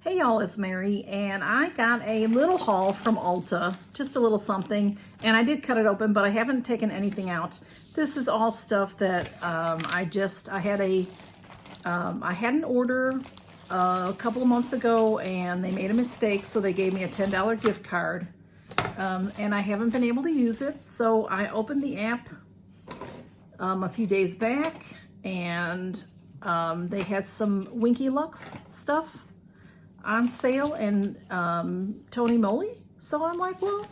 Hey y'all, it's Mary, and I got a little haul from Ulta, just a little something, and I did cut it open, but I haven't taken anything out. This is all stuff that I had an order a couple of months ago, and they made a mistake, so they gave me a $10 gift card, and I haven't been able to use it, so I opened the app a few days back, and they had some Winky Lux stuff on sale and Tonymoly. So I'm like, well,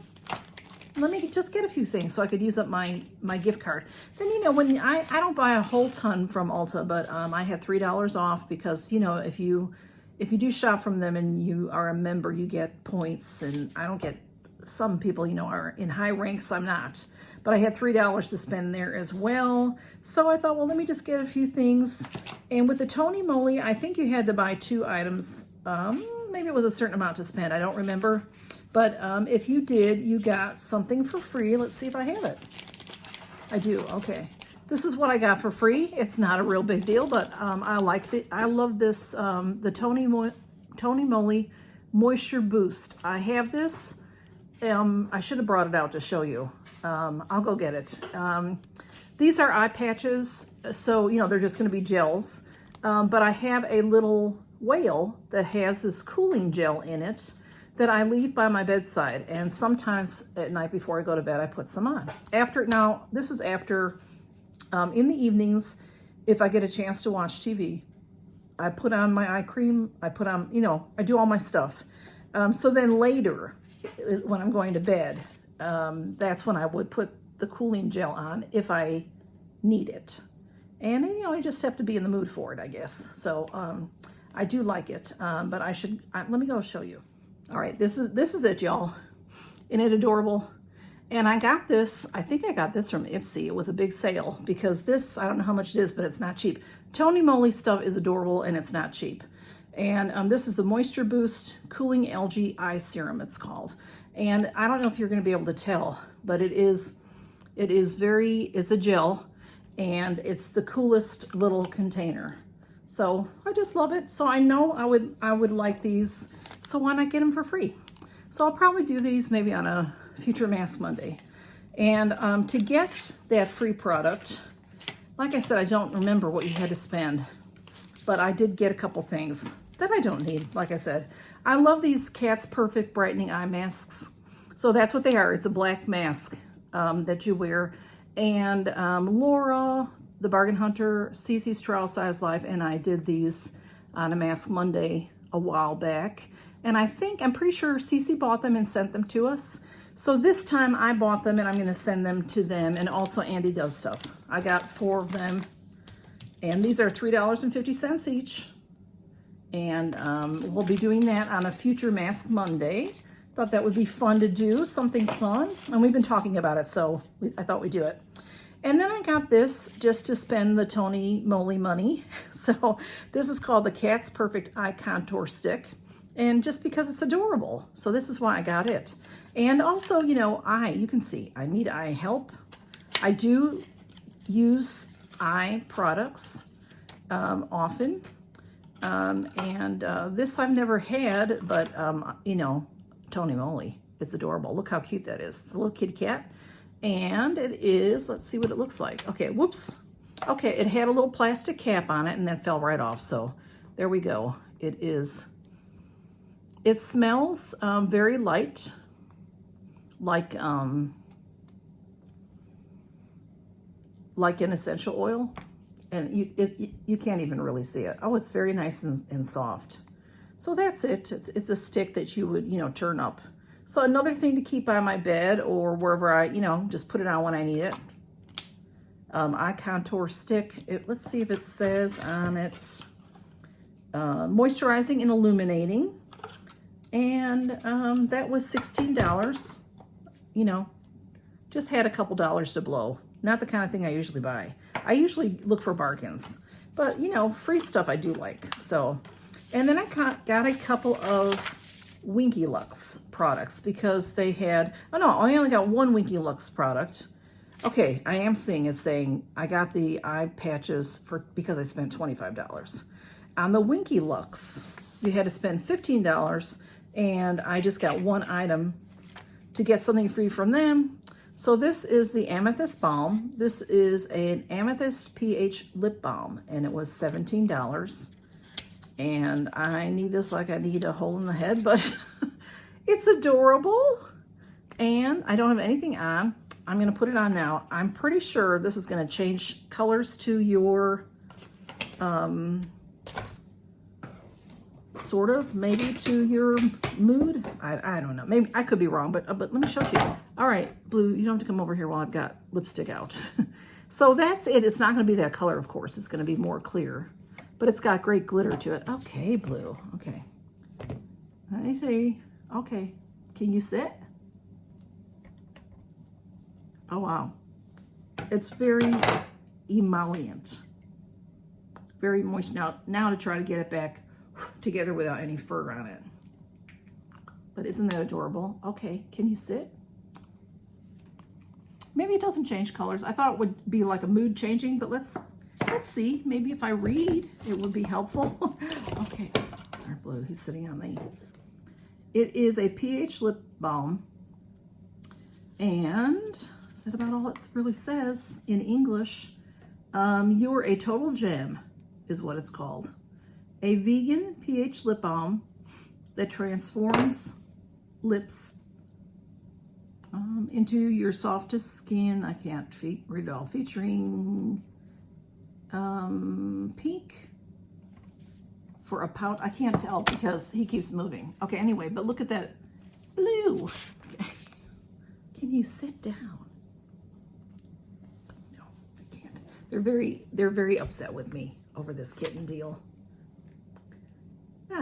let me just get a few things so I could use up my gift card. Then, you know, when I don't buy a whole ton from Ulta, but I had $3 off because, you know, if you do shop from them and you are a member, you get points, and I don't get, some people, you know, are in high ranks, I'm not. But I had $3 to spend there as well. So I thought, well, let me just get a few things. And with the Tonymoly, I think you had to buy 2 items. Maybe it was a certain amount to spend, I don't remember. But if you did, you got something for free. Let's see if I have it. I do, okay. This is what I got for free. It's not a real big deal, but I like it. I love this, the Tonymoly Moisture Boost. I have this. I should have brought it out to show you. I'll go get it. These are eye patches, so, you know, they're just gonna be gels. But I have a little whale that has this cooling gel in it that I leave by my bedside, and sometimes at night before I go to bed I put some on. Now this is after, in the evenings, if I get a chance to watch TV, I put on my eye cream, I put on, you know, I do all my stuff. So then later, when I'm going to bed, that's when I would put the cooling gel on if I need it. And then, you know, I just have to be in the mood for it, I guess. So I do like it, but let me go show you. All right, this is it, y'all. Isn't it adorable? And I got this, I think I got this from Ipsy. It was a big sale because this, I don't know how much it is, but it's not cheap. Tonymoly stuff is adorable and it's not cheap. And this is the Moisture Boost Cooling Algae Eye Serum, it's called. And I don't know if you're gonna be able to tell, but it's a gel, and it's the coolest little container. So I just love it. So I know I would like these, so why not get them for free? So I'll probably do these maybe on a future Mask Monday. And to get that free product, like I said, I don't remember what you had to spend, but I did get a couple things that I don't need. Like I said, I love these Cat's Perfect Brightening Eye Masks. So that's what they are. It's a black mask that you wear. And Laura, the Bargain Hunter, Cece's Trial Size Life, and I did these on a Mask Monday a while back. And I'm pretty sure Cece bought them and sent them to us. So this time I bought them and I'm gonna send them to them, and also Andy does stuff. I got 4 of them, and these are $3.50 each. And we'll be doing that on a future Mask Monday. Thought that would be fun to do, something fun. And we've been talking about it, so I thought we'd do it. And then I got this just to spend the Tonymoly money. So this is called the Cat's Perfect Eye Contour Stick. And just because it's adorable. So this is why I got it. And also, you know, you can see, I need eye help. I do use eye products often. This I've never had, but, you know, Tonymoly, it's adorable. Look how cute that is. It's a little kitty cat. And it is, let's see what it looks like. Okay, whoops. Okay, it had a little plastic cap on it and then fell right off. So there we go. It smells very light, like an essential oil. And you can't even really see it. Oh, it's very nice and soft. So that's it. It's a stick that you would, you know, turn up. So another thing to keep on my bed or wherever I, you know, just put it on when I need it. Eye contour stick. Let's see if it says on it, moisturizing and illuminating. And that was $16. You know, just had a couple dollars to blow. Not the kind of thing I usually buy. I usually look for bargains, but you know, free stuff I do like. So, and then I got a couple of Winky Lux products because they had, oh no, I only got 1 Winky Lux product. Okay, I am seeing it saying I got the eye patches because I spent $25. On the Winky Lux, you had to spend $15, and I just got one item to get something free from them. So this is the Amethyst Balm. This is an Amethyst pH Lip Balm, and it was $17. And I need this like I need a hole in the head, but it's adorable. And I don't have anything on. I'm gonna put it on now. I'm pretty sure this is gonna change colors to your, sort of, maybe to your mood. I don't know, maybe I could be wrong, but let me show you. All right, Blue, you don't have to come over here while I've got lipstick out. So that's it. It's not gonna be that color, of course. It's gonna be more clear, but it's got great glitter to it. Okay, Blue, okay. I see, okay. Can you sit? Oh, wow. It's very emollient, very moist. Now to try to get it back together without any fur on it. But isn't that adorable? Okay, can you sit? Maybe it doesn't change colors. I thought it would be like a mood changing, but let's see. Maybe if I read, it would be helpful. Okay, our Blue, he's sitting on the, it is a pH lip balm, and is that about all it really says in English? You're a total gem is what it's called. A vegan pH lip balm that transforms lips into your softest skin. I can't read it all. Featuring pink for a pout. I can't tell because he keeps moving. Okay, anyway, but look at that Blue. Okay. Can you sit down? No, I can't. They're very upset with me over this kitten deal.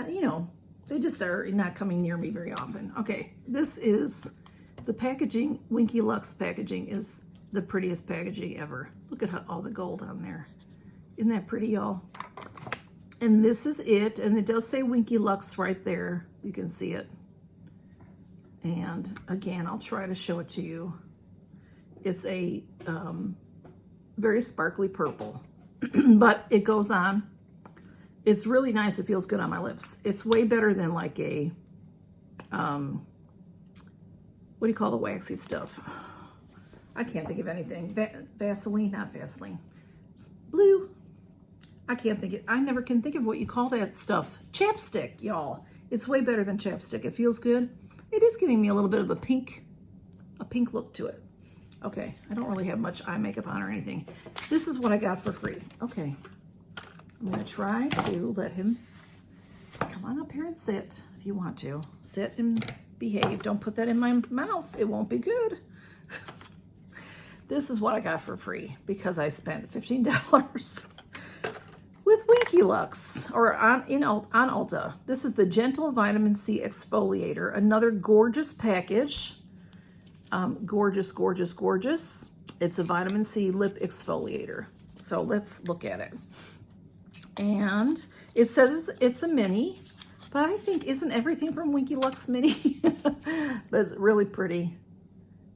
You know, they just are not coming near me very often. Okay, this is the packaging. Winky Luxe packaging is the prettiest packaging ever. Look at all the gold on there. Isn't that pretty, y'all? And this is it, and it does say Winky Luxe right there. You can see it. And again, I'll try to show it to you. It's a very sparkly purple, but it goes on. It's really nice. It feels good on my lips. It's way better than like a, what do you call the waxy stuff? I can't think of anything. Vaseline, not Vaseline. Blue. I never can think of what you call that stuff. Chapstick, y'all. It's way better than chapstick. It feels good. It is giving me a little bit of a pink look to it. Okay, I don't really have much eye makeup on or anything. This is what I got for free. Okay. I'm gonna try to let him come on up here and sit if you want to. Sit and behave. Don't put that in my mouth. It won't be good. This is what I got for free because I spent $15 with Winky Luxe or on Ulta. This is the Gentle Vitamin C Exfoliator. Another gorgeous package. Gorgeous, gorgeous, gorgeous. It's a vitamin C lip exfoliator. So let's look at it. And it says it's a mini, but I think isn't everything from Winky Luxe mini? But it's really pretty.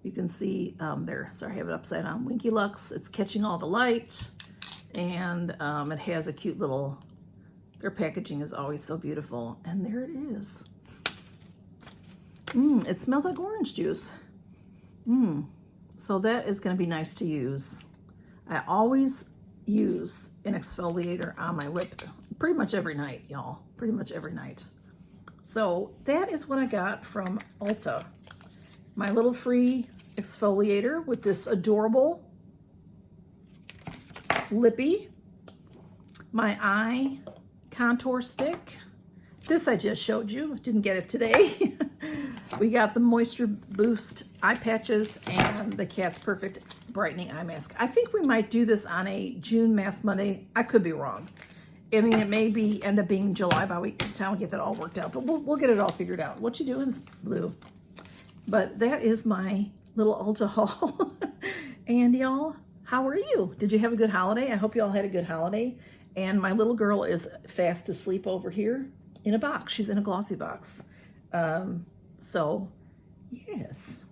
You can see there. Sorry, I have it upside down. Winky Luxe. It's catching all the light, and it has a cute little. Their packaging is always so beautiful, and there it is. It smells like orange juice. So that is going to be nice to use. I always use an exfoliator on my lip pretty much every night, y'all. Pretty much every night. So that is what I got from Ulta. My little free exfoliator with this adorable lippy. My eye contour stick. This I just showed you. Didn't get it today. We got the Moisture Boost eye patches and the Cat's Perfect Brightening Eye Mask. I think we might do this on a June Mask Monday. I could be wrong. I mean, it may end up being July by the time we get that all worked out, but we'll get it all figured out. What you doing, Blue? But that is my little Ulta haul. And y'all, how are you? Did you have a good holiday? I hope you all had a good holiday. And my little girl is fast asleep over here in a box. She's in a glossy box. So, yes,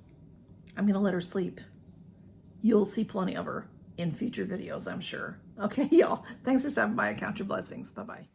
I'm going to let her sleep. You'll see plenty of her in future videos, I'm sure. Okay, y'all. Thanks for stopping by. I count your blessings. Bye-bye.